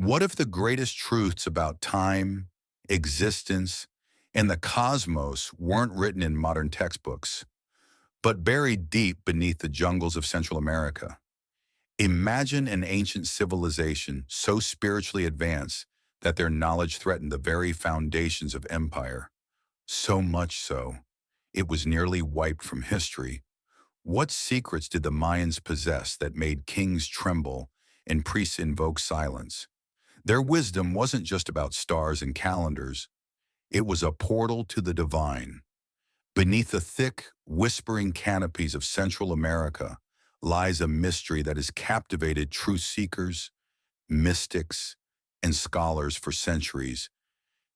What if the greatest truths about time, existence, and the cosmos weren't written in modern textbooks, but buried deep beneath the jungles of Central America? Imagine an ancient civilization so spiritually advanced that their knowledge threatened the very foundations of empire. So much so, it was nearly wiped from history. What secrets did the Mayans possess that made kings tremble and priests invoke silence? Their wisdom wasn't just about stars and calendars. It was a portal to the divine. Beneath the thick, whispering canopies of Central America lies a mystery that has captivated truth seekers, mystics, and scholars for centuries: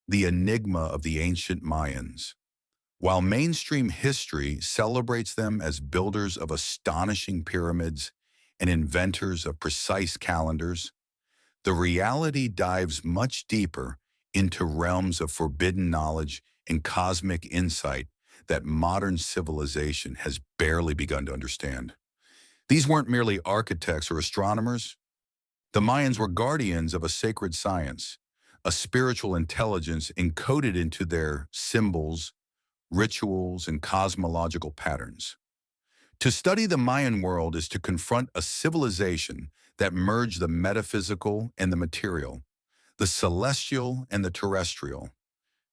the enigma of the ancient Mayans. While mainstream history celebrates them as builders of astonishing pyramids and inventors of precise calendars, the reality dives much deeper into realms of forbidden knowledge and cosmic insight that modern civilization has barely begun to understand. These weren't merely architects or astronomers. The Mayans were guardians of a sacred science, a spiritual intelligence encoded into their symbols, rituals, and cosmological patterns. To study the Mayan world is to confront a civilization that merged the metaphysical and the material, the celestial and the terrestrial,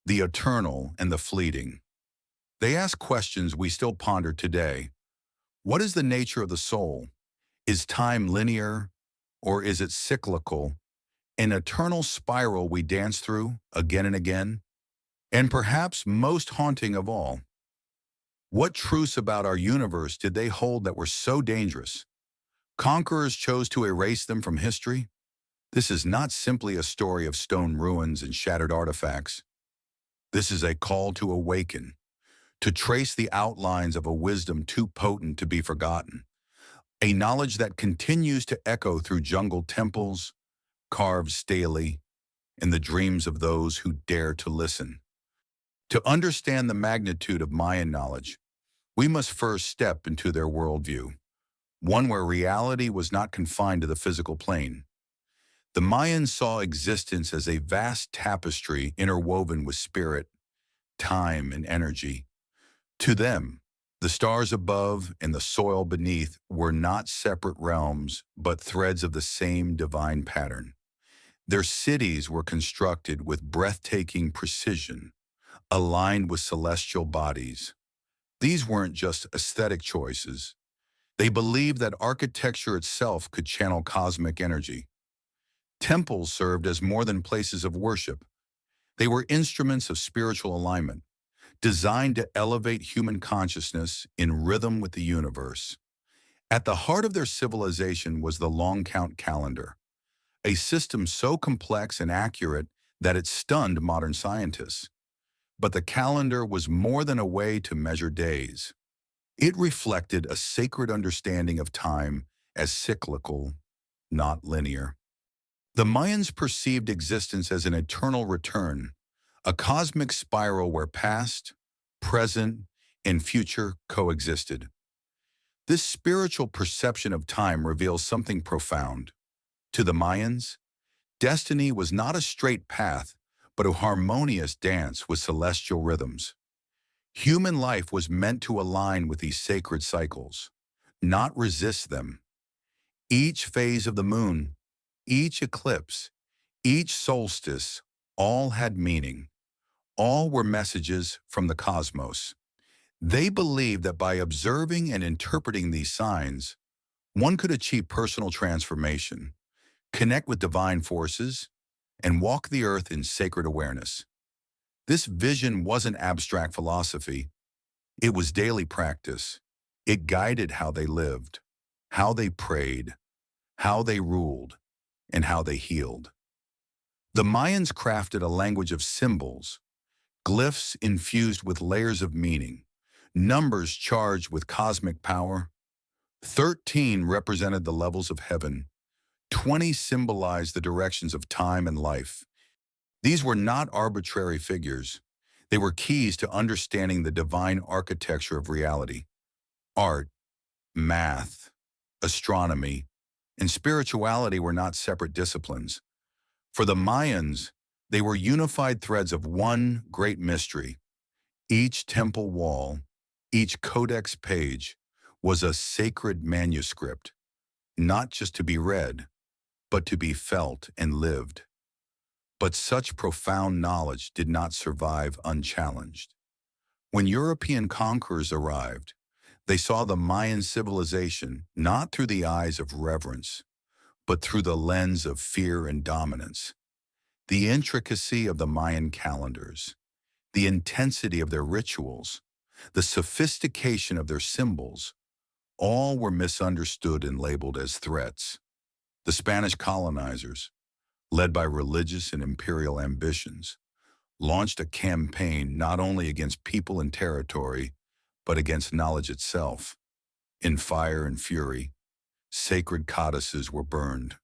the eternal and the fleeting. They ask questions we still ponder today. What is the nature of the soul? Is time linear, or is it cyclical, an eternal spiral we dance through again and again? And perhaps most haunting of all, what truths about our universe did they hold that were so dangerous? Conquerors chose to erase them from history? This is not simply a story of stone ruins and shattered artifacts. This is a call to awaken, to trace the outlines of a wisdom too potent to be forgotten, a knowledge that continues to echo through jungle temples, carved stalely, in the dreams of those who dare to listen. To understand the magnitude of Mayan knowledge, we must first step into their worldview, one where reality was not confined to the physical plane. The Mayans saw existence as a vast tapestry interwoven with spirit, time, and energy. To them, the stars above and the soil beneath were not separate realms, but threads of the same divine pattern. Their cities were constructed with breathtaking precision, aligned with celestial bodies. These weren't just aesthetic choices. They believed that architecture itself could channel cosmic energy. Temples served as more than places of worship. They were instruments of spiritual alignment, designed to elevate human consciousness in rhythm with the universe. At the heart of their civilization was the long count calendar, a system so complex and accurate that it stunned modern scientists. But the calendar was more than a way to measure days. It reflected a sacred understanding of time as cyclical, not linear. The Mayans perceived existence as an eternal return, a cosmic spiral where past, present, and future coexisted. This spiritual perception of time reveals something profound. To the Mayans, destiny was not a straight path, but a harmonious dance with celestial rhythms. Human life was meant to align with these sacred cycles, not resist them. Each phase of the moon, each eclipse, each solstice, all had meaning. All were messages from the cosmos. They believed that by observing and interpreting these signs, one could achieve personal transformation, connect with divine forces, and walk the earth in sacred awareness. This vision wasn't abstract philosophy. It was daily practice. It guided how they lived, how they prayed, how they ruled, and how they healed. The Mayans crafted a language of symbols, glyphs infused with layers of meaning, numbers charged with cosmic power. 13 represented the levels of heaven. 20 symbolized the directions of time and life. These were not arbitrary figures. They were keys to understanding the divine architecture of reality. Art, math, astronomy, and spirituality were not separate disciplines, For the Mayans, they were unified threads of one great mystery. Each temple wall, each codex page, was a sacred manuscript, not just to be read, but to be felt and lived. But such profound knowledge did not survive unchallenged. When European conquerors arrived, they saw the Mayan civilization not through the eyes of reverence, but through the lens of fear and dominance. The intricacy of the Mayan calendars, the intensity of their rituals, the sophistication of their symbols, all were misunderstood and labeled as threats. The Spanish colonizers, led by religious and imperial ambitions, launched a campaign not only against people and territory, but against knowledge itself. In fire and fury, sacred codices were burned,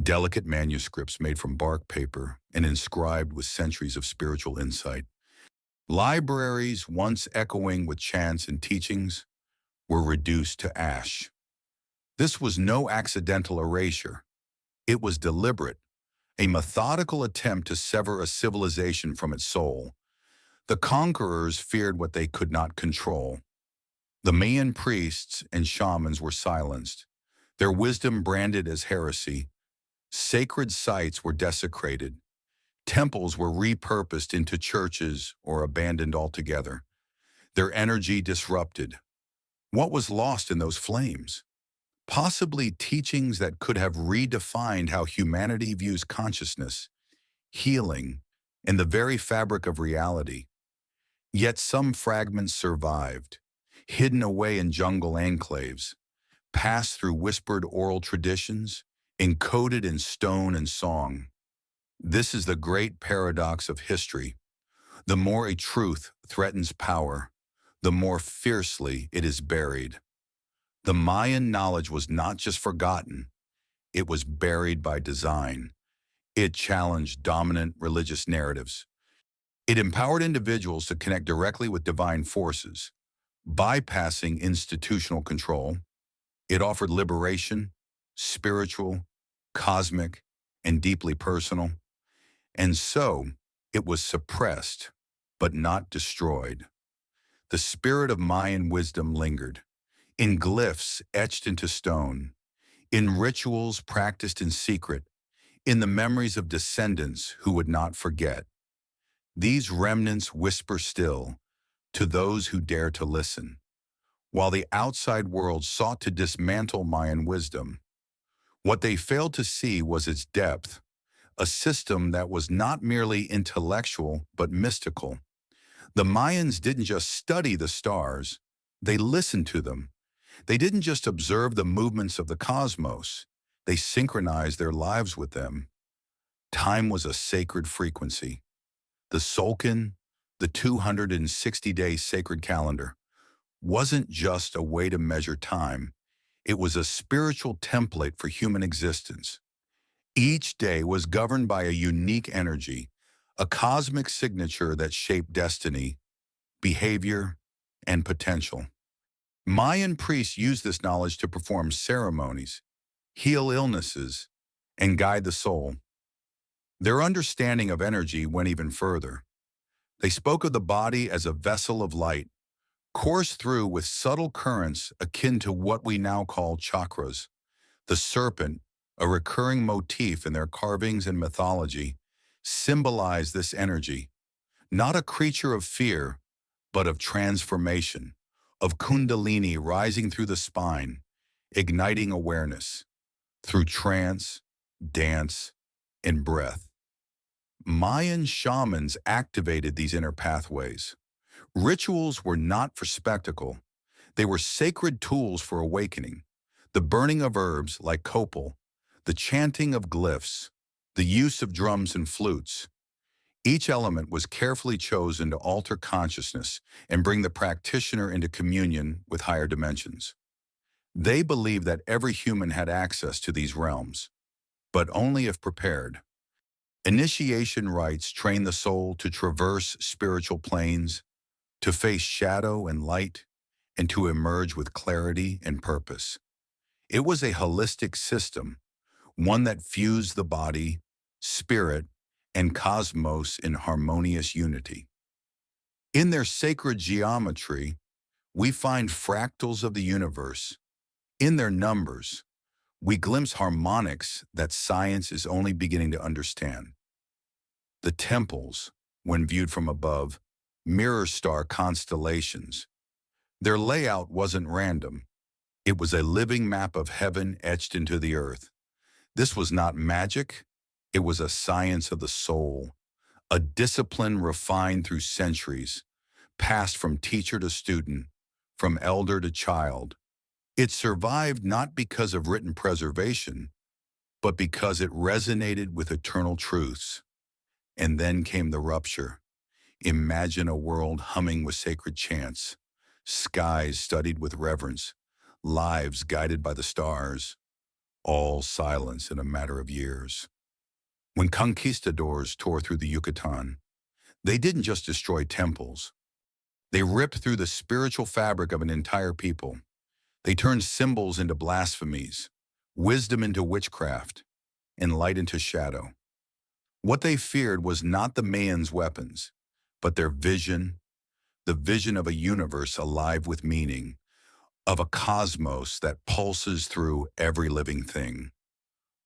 delicate manuscripts made from bark paper and inscribed with centuries of spiritual insight. Libraries, once echoing with chants and teachings, were reduced to ash. This was no accidental erasure. It was deliberate, a methodical attempt to sever a civilization from its soul. The conquerors feared what they could not control. The Mayan priests and shamans were silenced, their wisdom branded as heresy. Sacred sites were desecrated. Temples were repurposed into churches or abandoned altogether, their energy disrupted. What was lost in those flames? Possibly teachings that could have redefined how humanity views consciousness, healing, and the very fabric of reality. Yet some fragments survived, hidden away in jungle enclaves, passed through whispered oral traditions, encoded in stone and song. This is the great paradox of history. The more a truth threatens power, the more fiercely it is buried. The Mayan knowledge was not just forgotten, it was buried by design. It challenged dominant religious narratives. It empowered individuals to connect directly with divine forces, bypassing institutional control. It offered liberation, spiritual, cosmic, and deeply personal. And so, it was suppressed, but not destroyed. The spirit of Mayan wisdom lingered, in glyphs etched into stone, in rituals practiced in secret, in the memories of descendants who would not forget. These remnants whisper still to those who dare to listen. While the outside world sought to dismantle Mayan wisdom, what they failed to see was its depth, a system that was not merely intellectual but mystical. The Mayans didn't just study the stars, they listened to them. They didn't just observe the movements of the cosmos, they synchronized their lives with them. Time was a sacred frequency. The Tzolk'in, the 260-day sacred calendar, wasn't just a way to measure time. It was a spiritual template for human existence. Each day was governed by a unique energy, a cosmic signature that shaped destiny, behavior, and potential. Mayan priests used this knowledge to perform ceremonies, heal illnesses, and guide the soul. Their understanding of energy went even further. They spoke of the body as a vessel of light, coursed through with subtle currents akin to what we now call chakras. The serpent, a recurring motif in their carvings and mythology, symbolized this energy, not a creature of fear, but of transformation, of kundalini rising through the spine, igniting awareness through trance, dance, and breath. Mayan shamans activated these inner pathways. Rituals were not for spectacle. They were sacred tools for awakening. The burning of herbs like copal, the chanting of glyphs, the use of drums and flutes. Each element was carefully chosen to alter consciousness and bring the practitioner into communion with higher dimensions. They believed that every human had access to these realms, but only if prepared. Initiation rites train the soul to traverse spiritual planes, to face shadow and light, and to emerge with clarity and purpose. It was a holistic system, one that fused the body, spirit, and cosmos in harmonious unity. In their sacred geometry, we find fractals of the universe. In their numbers, we glimpse harmonics that science is only beginning to understand. The temples, when viewed from above, mirror star constellations. Their layout wasn't random. It was a living map of heaven etched into the earth. This was not magic. It was a science of the soul, a discipline refined through centuries, passed from teacher to student, from elder to child. It survived not because of written preservation, but because it resonated with eternal truths. And then came the rupture. Imagine a world humming with sacred chants, skies studied with reverence, lives guided by the stars, all silence in a matter of years. When conquistadors tore through the Yucatan, they didn't just destroy temples. They ripped through the spiritual fabric of an entire people. They turned symbols into blasphemies, wisdom into witchcraft, and light into shadow. What they feared was not the Mayans' weapons, but their vision, the vision of a universe alive with meaning, of a cosmos that pulses through every living thing,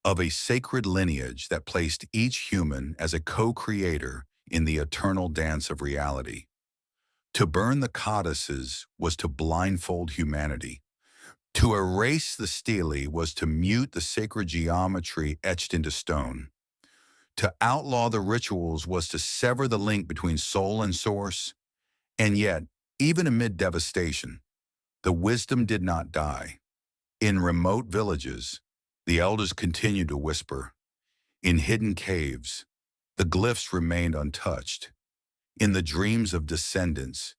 of a sacred lineage that placed each human as a co-creator in the eternal dance of reality. To burn the codices was to blindfold humanity. To erase the stele was to mute the sacred geometry etched into stone. To outlaw the rituals was to sever the link between soul and source. And yet, even amid devastation, the wisdom did not die. In remote villages, the elders continued to whisper. In hidden caves, the glyphs remained untouched. In the dreams of descendants,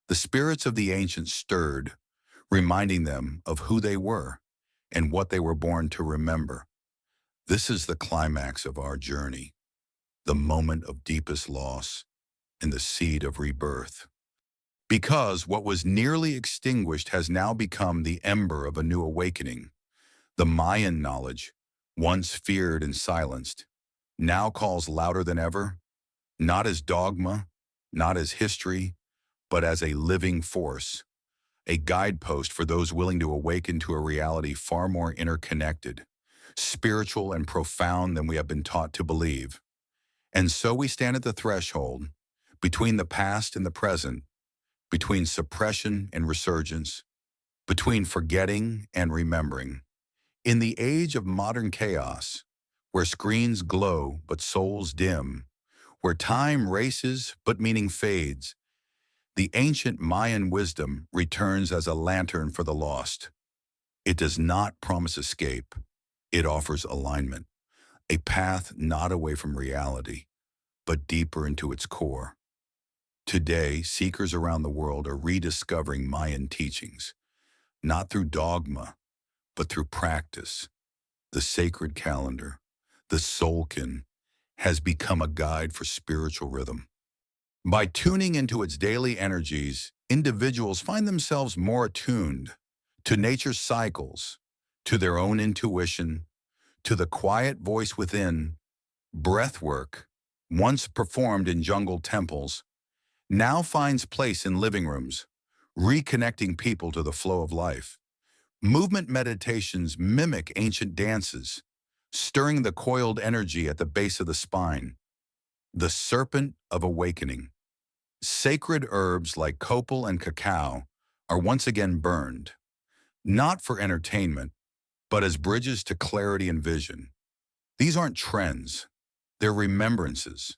the spirits of the ancients stirred, reminding them of who they were and what they were born to remember. This is the climax of our journey, the moment of deepest loss and the seed of rebirth. Because what was nearly extinguished has now become the ember of a new awakening. The Mayan knowledge, once feared and silenced, now calls louder than ever, not as dogma, not as history, but as a living force, a guidepost for those willing to awaken to a reality far more interconnected, spiritual and profound than we have been taught to believe. And so we stand at the threshold, between the past and the present, between suppression and resurgence, between forgetting and remembering. In the age of modern chaos, where screens glow but souls dim, where time races but meaning fades, the ancient Mayan wisdom returns as a lantern for the lost. It does not promise escape. It offers alignment, a path not away from reality, but deeper into its core. Today, seekers around the world are rediscovering Mayan teachings, not through dogma, but through practice. The sacred calendar, the Solkin, has become a guide for spiritual rhythm. By tuning into its daily energies, individuals find themselves more attuned to nature's cycles, to their own intuition, to the quiet voice within. Breathwork, once performed in jungle temples, now finds place in living rooms, reconnecting people to the flow of life. Movement meditations mimic ancient dances, stirring the coiled energy at the base of the spine. The serpent of awakening. Sacred herbs like copal and cacao are once again burned, not for entertainment, but as bridges to clarity and vision. These aren't trends, they're remembrances.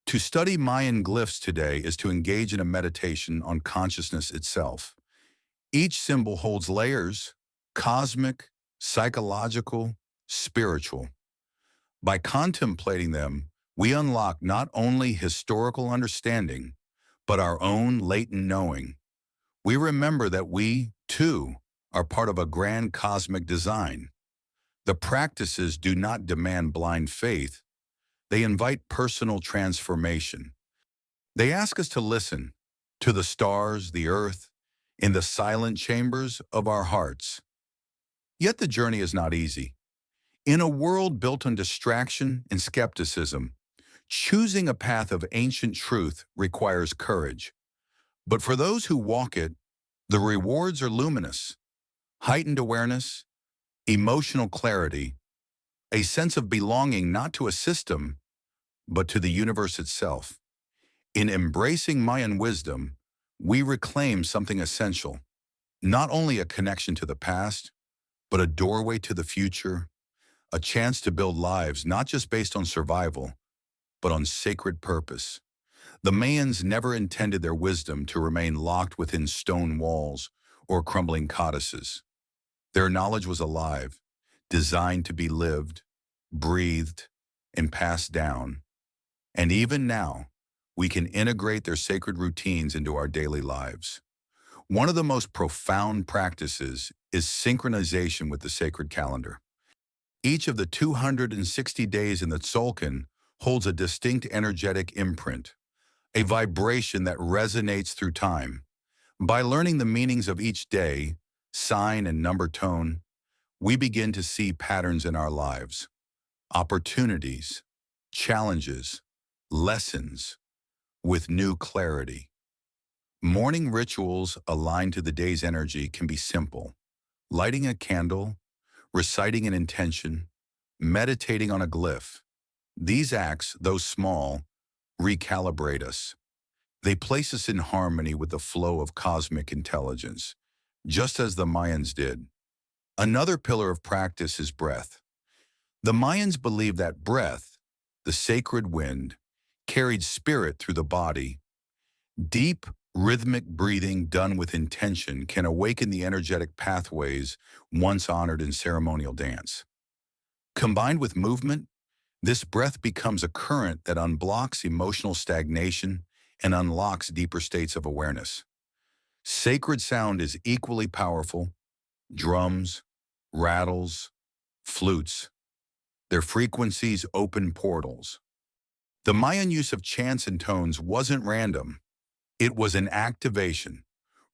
To study Mayan glyphs today is to engage in a meditation on consciousness itself. Each symbol holds layers, cosmic, psychological, spiritual. By contemplating them, we unlock not only historical understanding, but our own latent knowing. We remember that we, too, are part of a grand cosmic design. The practices do not demand blind faith. They invite personal transformation. They ask us to listen to the stars, the earth, in the silent chambers of our hearts. Yet the journey is not easy. In a world built on distraction and skepticism, choosing a path of ancient truth requires courage. But for those who walk it, the rewards are luminous: heightened awareness, emotional clarity, a sense of belonging not to a system, but to the universe itself. In embracing Mayan wisdom, we reclaim something essential: not only a connection to the past, but a doorway to the future, a chance to build lives not just based on survival, but on sacred purpose. The Mayans never intended their wisdom to remain locked within stone walls or crumbling codices. Their knowledge was alive, designed to be lived, breathed, and passed down. And even now, we can integrate their sacred routines into our daily lives. One of the most profound practices is synchronization with the sacred calendar. Each of the 260 days in the Tzolk'in holds a distinct energetic imprint, a vibration that resonates through time. By learning the meanings of each day, sign and number tone, we begin to see patterns in our lives, opportunities, challenges, lessons, with new clarity. Morning rituals aligned to the day's energy can be simple: lighting a candle, reciting an intention, meditating on a glyph. These acts, though small, recalibrate us. They place us in harmony with the flow of cosmic intelligence, just as the Mayans did. Another pillar of practice is breath. The Mayans believed that breath, the sacred wind, carried spirit through the body. Deep, rhythmic breathing done with intention can awaken the energetic pathways once honored in ceremonial dance. Combined with movement, this breath becomes a current that unblocks emotional stagnation and unlocks deeper states of awareness. Sacred sound is equally powerful: drums, rattles, flutes. Their frequencies open portals. The Mayan use of chants and tones wasn't random. It was an activation,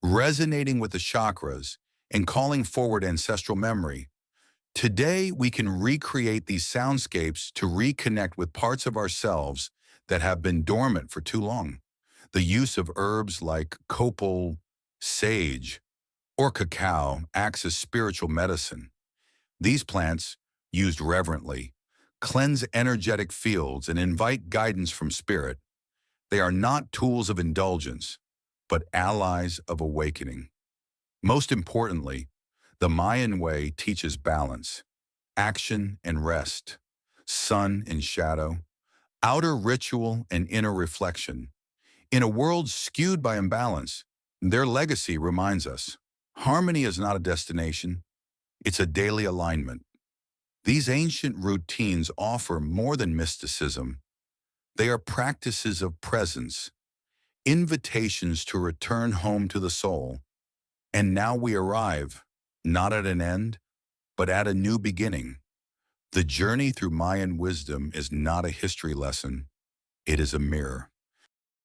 resonating with the chakras and calling forward ancestral memory. Today, we can recreate these soundscapes to reconnect with parts of ourselves that have been dormant for too long. The use of herbs like copal, sage, or cacao acts as spiritual medicine. These plants, used reverently, cleanse energetic fields and invite guidance from spirit. They are not tools of indulgence, but allies of awakening. Most importantly, the Mayan way teaches balance: action and rest, sun and shadow, outer ritual and inner reflection. In a world skewed by imbalance, their legacy reminds us harmony is not a destination, it's a daily alignment. These ancient routines offer more than mysticism. They are practices of presence, invitations to return home to the soul. And now we arrive, not at an end, but at a new beginning. The journey through Mayan wisdom is not a history lesson, it is a mirror.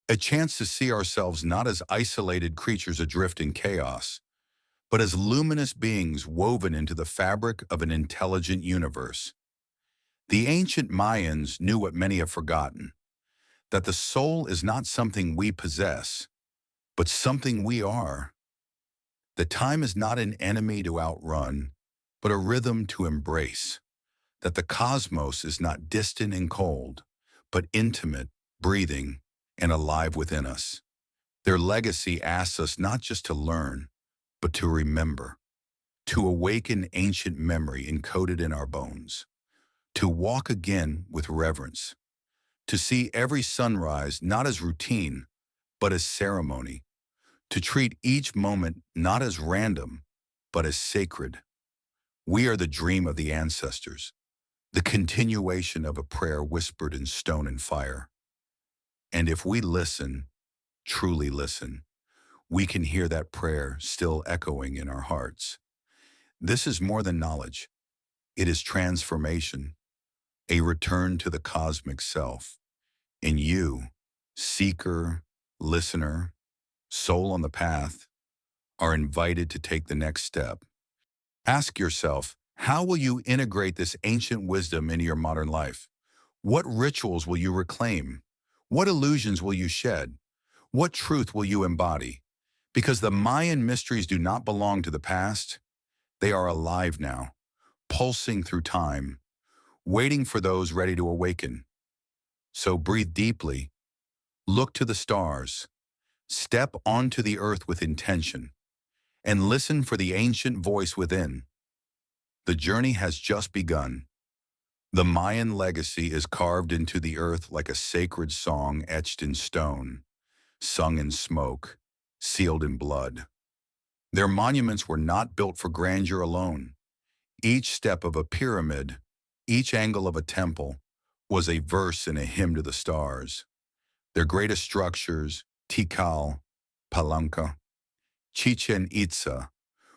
A chance to see ourselves not as isolated creatures adrift in chaos, but as luminous beings woven into the fabric of an intelligent universe. The ancient Mayans knew what many have forgotten: that the soul is not something we possess, but something we are. That time is not an enemy to outrun, but a rhythm to embrace. That the cosmos is not distant and cold, but intimate, breathing, and alive within us. Their legacy asks us not just to learn, but to remember, to awaken ancient memory encoded in our bones, to walk again with reverence, to see every sunrise not as routine, but as ceremony, to treat each moment not as random, but as sacred. We are the dream of the ancestors, the continuation of a prayer whispered in stone and fire. And if we listen, truly listen, we can hear that prayer still echoing in our hearts. This is more than knowledge. It is transformation, a return to the cosmic self. And you, seeker, listener, soul on the path, are invited to take the next step. Ask yourself, How will you integrate this ancient wisdom into your modern life? What rituals will you reclaim? What illusions will you shed? What truth will you embody? Because the Mayan mysteries do not belong to the past, they are alive now, pulsing through time, waiting for those ready to awaken. So breathe deeply, look to the stars, step onto the earth with intention, and listen for the ancient voice within. The journey has just begun. The Mayan legacy is carved into the earth like a sacred song etched in stone, sung in smoke, sealed in blood. Their monuments were not built for grandeur alone. Each step of a pyramid, each angle of a temple, was a verse in a hymn to the stars. Their greatest structures, Tikal, Palanca, Chichen Itza,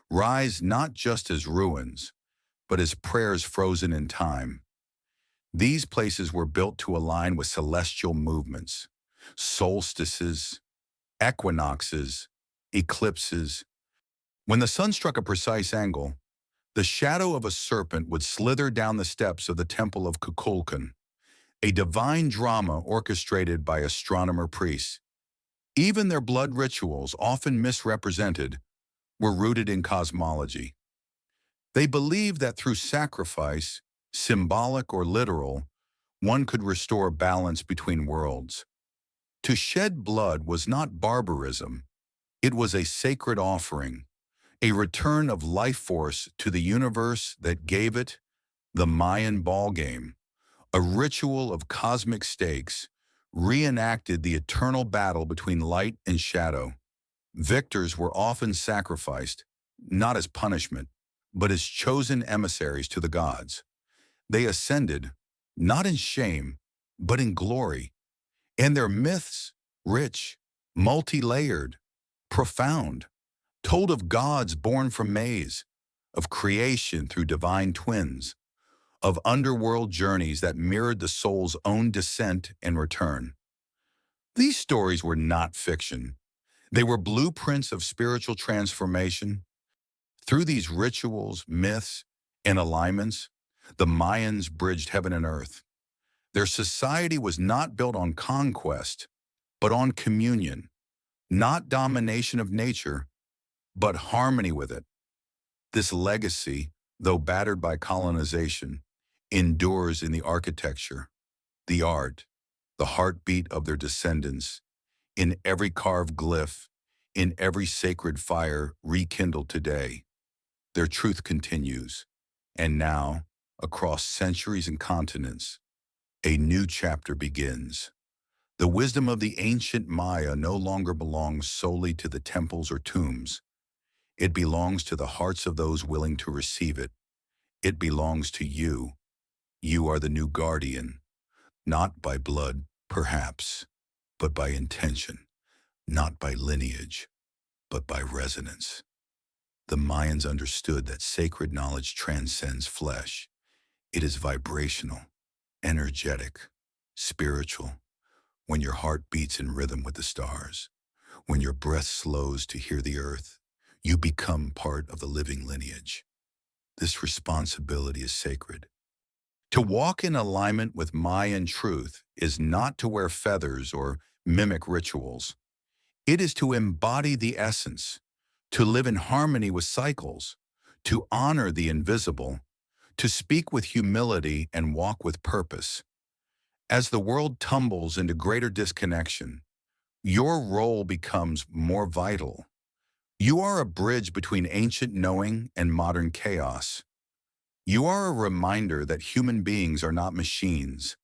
rise not just as ruins, but as prayers frozen in time. These places were built to align with celestial movements, solstices, equinoxes, eclipses. When the sun struck a precise angle, the shadow of a serpent would slither down the steps of the temple of Kukulkan, a divine drama orchestrated by astronomer priests. Even their blood rituals, often misrepresented, were rooted in cosmology. They believed that through sacrifice, symbolic or literal, one could restore balance between worlds. To shed blood was not barbarism, it was a sacred offering, a return of life force to the universe that gave it. The Mayan ballgame, a ritual of cosmic stakes, reenacted the eternal battle between light and shadow. Victors were often sacrificed, not as punishment, but as chosen emissaries to the gods. They ascended, not in shame, but in glory. And their myths, rich, multi-layered, profound, told of gods born from maize, of creation through divine twins, of underworld journeys that mirrored the soul's own descent and return. These stories were not fiction. They were blueprints of spiritual transformation. Through these rituals, myths, and alignments, the Mayans bridged heaven and earth. Their society was not built on conquest, but on communion, not domination of nature, but harmony with it. This legacy, though battered by colonization, endures in the architecture, the art, the heartbeat of their descendants, in every carved glyph, in every sacred fire rekindled today. Their truth continues, and now, across centuries and continents, a new chapter begins. The wisdom of the ancient Maya no longer belongs solely to the temples or tombs. It belongs to the hearts of those willing to receive it. It belongs to you. You are the new guardian, not by blood, perhaps, but by intention, not by lineage, but by resonance. The Mayans understood that sacred knowledge transcends flesh. It is vibrational, energetic, spiritual. When your heart beats in rhythm with the stars, when your breath slows to hear the earth, you become part of the living lineage. This responsibility is sacred. To walk in alignment with Mayan truth is not to wear feathers or mimic rituals. It is to embody the essence, to live in harmony with cycles, to honor the invisible, to speak with humility and walk with purpose. As the world tumbles into greater disconnection, your role becomes more vital. You are a bridge between ancient knowing and modern chaos. You are a reminder that human beings are not machines,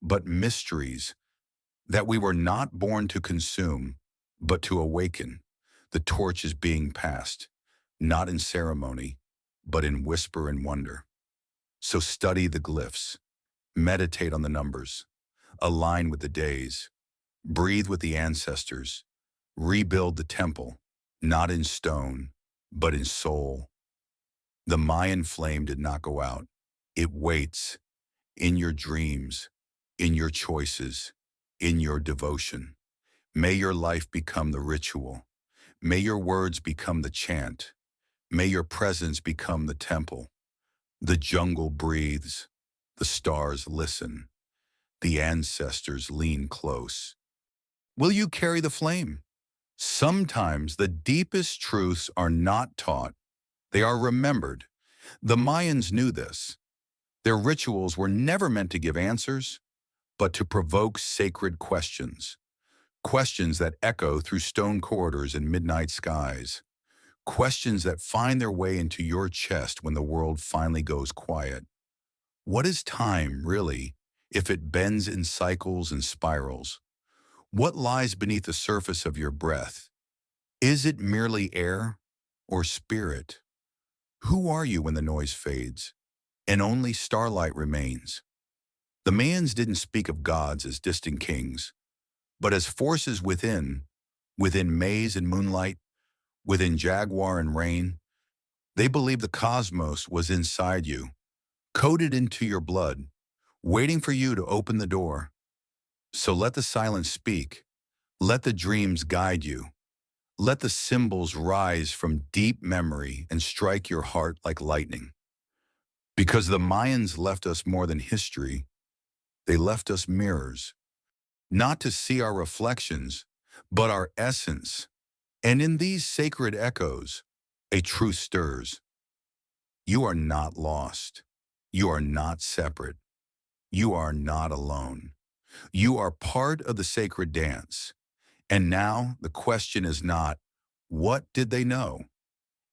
but mysteries, that we were not born to consume, but to awaken. The torch is being passed, not in ceremony, but in whisper and wonder. So study the glyphs, meditate on the numbers, align with the days, breathe with the ancestors, rebuild the temple, not in stone, but in soul. The Mayan flame did not go out. It waits in your dreams, in your choices, in your devotion. May your life become the ritual. May your words become the chant. May your presence become the temple. The jungle breathes, the stars listen, the ancestors lean close. Will you carry the flame? Sometimes the deepest truths are not taught, they are remembered. The Mayans knew this. Their rituals were never meant to give answers, but to provoke sacred questions. Questions that echo through stone corridors and midnight skies. Questions that find their way into your chest when the world finally goes quiet. What is time, really, if it bends in cycles and spirals? What lies beneath the surface of your breath? Is it merely air or spirit? Who are you when the noise fades and only starlight remains? The Mayans didn't speak of gods as distant kings, but as forces within maze and moonlight, within jaguar and rain. They believed the cosmos was inside you, coded into your blood, waiting for you to open the door. So let the silence speak. Let the dreams guide you. Let the symbols rise from deep memory and strike your heart like lightning. Because the Mayans left us more than history, they left us mirrors, not to see our reflections, but our essence. And in these sacred echoes, a truth stirs. You are not lost. You are not separate. You are not alone. You are part of the sacred dance. And now the question is not, what did they know?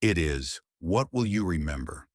It is, what will you remember?